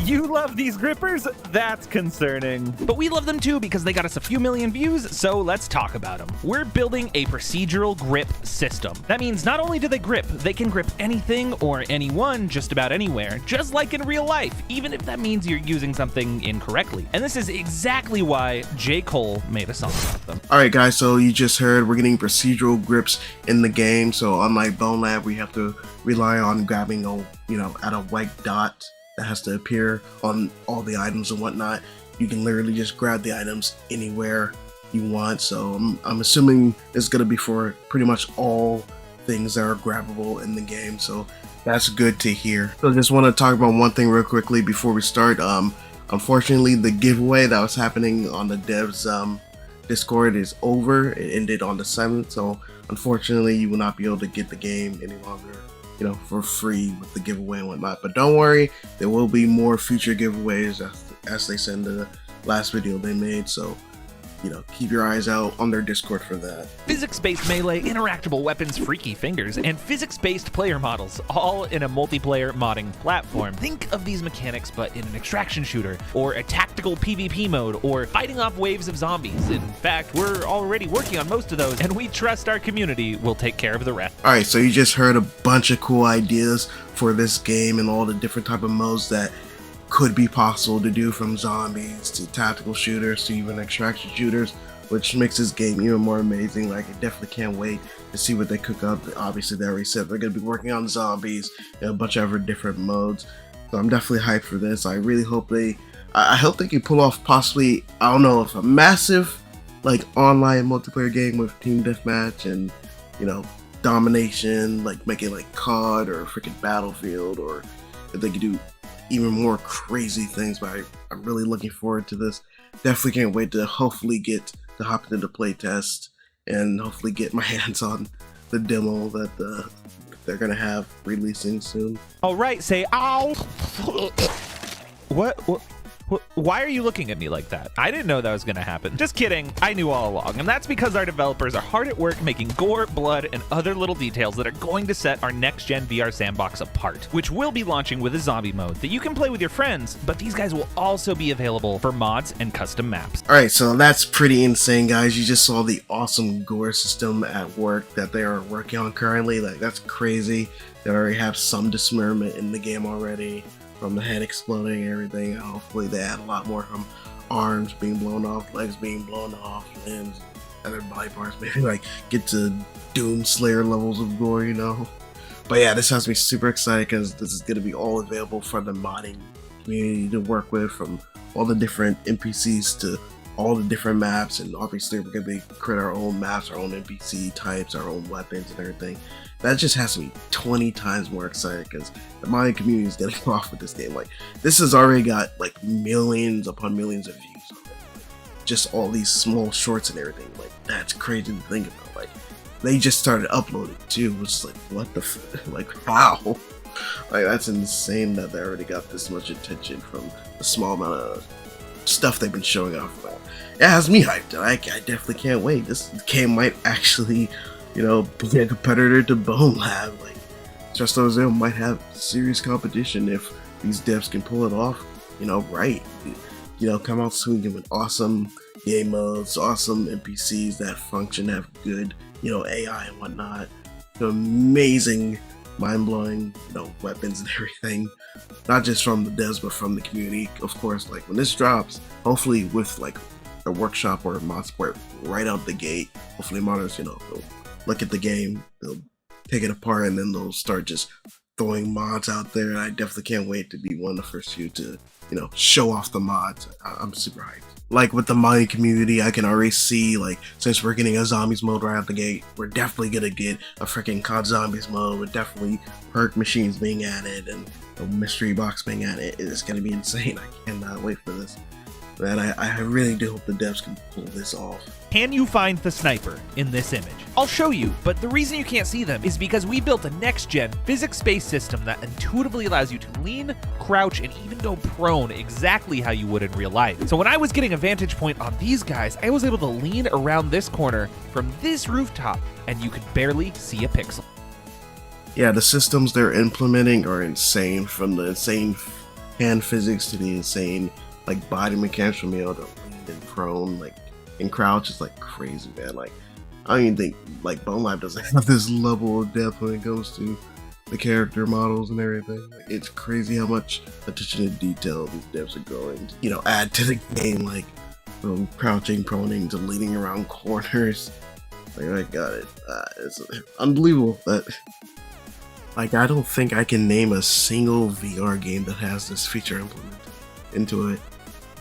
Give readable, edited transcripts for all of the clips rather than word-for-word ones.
You love these grippers? That's concerning. But we love them too because they got us a few million views, so let's talk about them. We're building a procedural grip system. That means not only do they grip, they can grip anything or anyone just about anywhere, just like in real life, even if that means you're using something incorrectly. And this is exactly why J. Cole made a song about them. Alright guys, so you just heard we're getting procedural grips in the game, so unlike Bone Lab, we have to rely on grabbing at a white dot that has to appear on all the items and whatnot. You can literally just grab the items anywhere you want, so I'm assuming it's going to be for pretty much all things that are grabbable in the game, so that's good to hear. So I just want to talk about one thing real quickly before we start. Unfortunately, the giveaway that was happening on the devs Discord is over. It ended on the 7th, so unfortunately you will not be able to get the game any longer, for free with the giveaway and whatnot. But don't worry, there will be more future giveaways as they said in the last video they made, so keep your eyes out on their Discord for that. Physics-based melee, interactable weapons, freaky fingers, and physics-based player models, all in a multiplayer modding platform. Think of these mechanics but in an extraction shooter, or a tactical PvP mode, or fighting off waves of zombies. In fact, we're already working on most of those, and we trust our community will take care of the rest. Alright, so you just heard a bunch of cool ideas for this game and all the different type of modes that could be possible to do, from zombies to tactical shooters to even extraction shooters, which makes this game even more amazing. Like, I definitely can't wait to see what they cook up. Obviously, they already said they're going to be working on zombies and a bunch of other different modes, so I'm definitely hyped for this. I really hope I hope they can pull off possibly, I don't know, if a massive online multiplayer game with team deathmatch and domination, like make it like COD or freaking Battlefield, or if they could do even more crazy things. But I'm really looking forward to this. Definitely can't wait to hopefully get to hop into the playtest and hopefully get my hands on the demo that they're gonna have releasing soon. All right, say ow. What? Why are you looking at me like that? I didn't know that was gonna happen. Just kidding, I knew all along, and that's because our developers are hard at work making gore, blood, and other little details that are going to set our next-gen VR sandbox apart, which will be launching with a zombie mode that you can play with your friends, but these guys will also be available for mods and custom maps. Alright, so that's pretty insane, guys. You just saw the awesome gore system at work that they are working on currently. Like, that's crazy. They already have some dismemberment in the game already, from the head exploding and everything. Hopefully they add a lot more from arms being blown off, legs being blown off, limbs, other body parts. Maybe get to Doom Slayer levels of gore, But yeah, this has me super excited because this is going to be all available for the modding community to work with, from all the different NPCs to all the different maps. And obviously we're going to create our own maps, our own NPC types, our own weapons and everything. That just has me 20 times more excited because the modding community is getting off with this game. This has already got millions upon millions of views already. Just all these small shorts and everything. That's crazy to think about. They just started uploading too, which is what the how? That's insane that they already got this much attention from the small amount of stuff they've been showing off about. It has me hyped, and I definitely can't wait. This game might actually be a competitor to Bone Lab. Just those might have serious competition if these devs can pull it off, right. Come out swinging with awesome game modes, awesome NPCs that function, have good, AI and whatnot, amazing, mind-blowing, weapons and everything. Not just from the devs, but from the community, of course. When this drops, hopefully with a workshop or a mod support right out the gate, hopefully modders, they'll look at the game, they'll take it apart, and then they'll start just throwing mods out there. And I definitely can't wait to be one of the first few to, show off the mods. I'm super hyped. With the modding community, I can already see, since we're getting a zombies mode right out the gate, we're definitely gonna get a freaking COD zombies mode with definitely perk machines being added and a mystery box being added. It's gonna be insane. I cannot wait for this. Man, I really do hope the devs can pull this off. Can you find the sniper in this image? I'll show you, but the reason you can't see them is because we built a next-gen physics-based system that intuitively allows you to lean, crouch, and even go prone exactly how you would in real life. So when I was getting a vantage point on these guys, I was able to lean around this corner from this rooftop, and you could barely see a pixel. Yeah, the systems they're implementing are insane, from the insane hand physics to the insane, like body mechanics from able to lean and prone, like and crouch is like crazy, man. Like I don't even think like Bone Life doesn't have this level of depth when it comes to the character models and everything. Like, it's crazy how much attention to detail these devs are going to, you know, add to the game, like from crouching, proning to leading around corners. Like I got it. It's unbelievable that. Like, I don't think I can name a single VR game that has this feature implemented into it.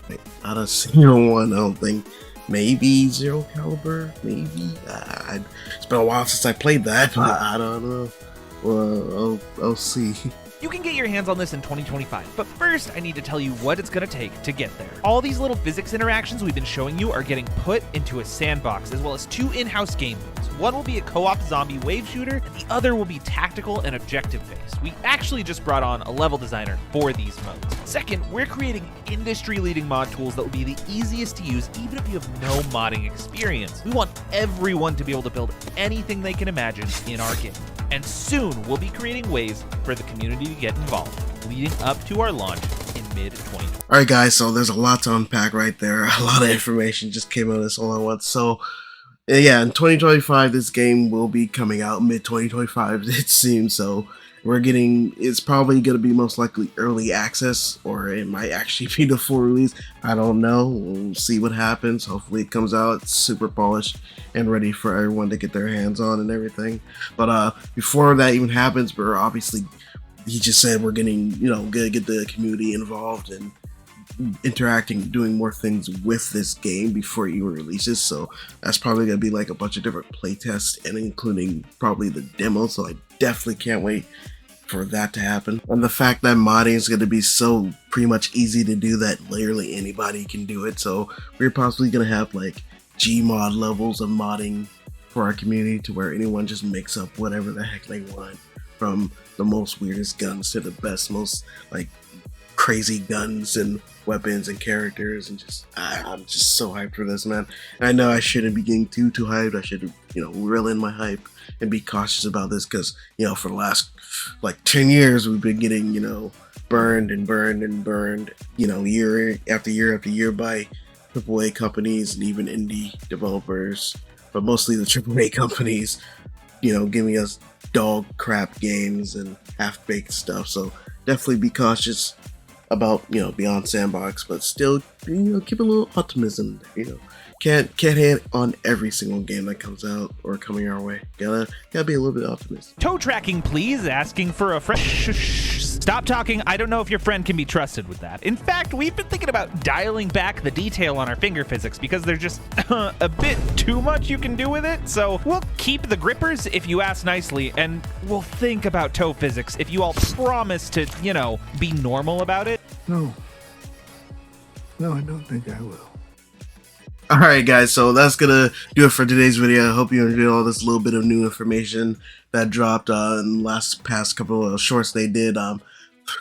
Like, not a single one, I don't think. Maybe Zero Caliber? Maybe? It's been a while since I played that, but I don't know. Well, I'll see. You can get your hands on this in 2025, but first I need to tell you what it's going to take to get there. All these little physics interactions we've been showing you are getting put into a sandbox, as well as 2 in-house game modes. One will be a co-op zombie wave shooter, and the other will be tactical and objective-based. We actually just brought on a level designer for these modes. Second, we're creating industry-leading mod tools that will be the easiest to use even if you have no modding experience. We want everyone to be able to build anything they can imagine in our game. And soon we'll be creating ways for the community to get involved, leading up to our launch in mid-2020. Alright guys, so there's a lot to unpack right there. A lot of information just came out of this all at once. So yeah, in 2025 this game will be coming out mid-2025 it seems. So it's probably going to be most likely early access, or it might actually be the full release. I don't know. We'll see what happens. Hopefully it comes out super polished and ready for everyone to get their hands on and everything. But before that even happens, we're obviously, he just said we're getting, you know, gonna get the community involved and interacting, doing more things with this game before it even releases. So that's probably gonna be like a bunch of different playtests and including probably the demo. So I definitely can't wait for that to happen. And the fact that modding is going to be so pretty much easy to do that literally anybody can do it. So we're possibly going to have like Gmod levels of modding for our community to where anyone just makes up whatever the heck they want, from the most weirdest guns to the best, most like crazy guns and weapons and characters, and just I'm just so hyped for this, man. And I know I shouldn't be getting too hyped. I should, you know, reel in my hype and be cautious about this, because, you know, for the last like 10 years we've been getting, you know, burned, you know, year after year after year by AAA companies and even indie developers, but mostly the AAA companies, you know, giving us dog crap games and half-baked stuff. So definitely be cautious about, you know, beyond Sandbox, but still, you know, keep a little optimism, you know. Can't hit on every single game that comes out or coming our way. Gotta be a little bit optimistic. Toe tracking, please. Asking for a friend. Stop talking. I don't know if your friend can be trusted with that. In fact, we've been thinking about dialing back the detail on our finger physics because there's just a bit too much you can do with it. So we'll keep the grippers if you ask nicely, and we'll think about toe physics if you all promise to, you know, be normal about it. No, I don't think I will. Alright guys, so that's gonna do it for today's video. I hope you enjoyed all this little bit of new information that dropped in the past couple of shorts they did. No,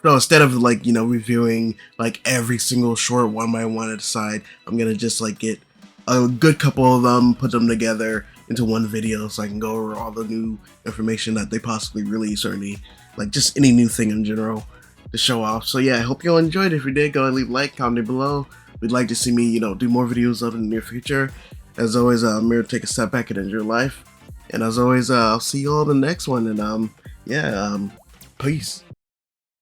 instead of like, you know, reviewing like every single short one by one at a side, I'm gonna just like get a good couple of them, put them together into one video so I can go over all the new information that they possibly release, or any, like, just any new thing in general to show off. So yeah, I hope you all enjoyed. If you did, go and leave a like, comment below. We'd like to see me, you know, do more videos up in the near future. As always, I'm here to take a step back and enjoy life. And as always, I'll see you all in the next one. And yeah, peace.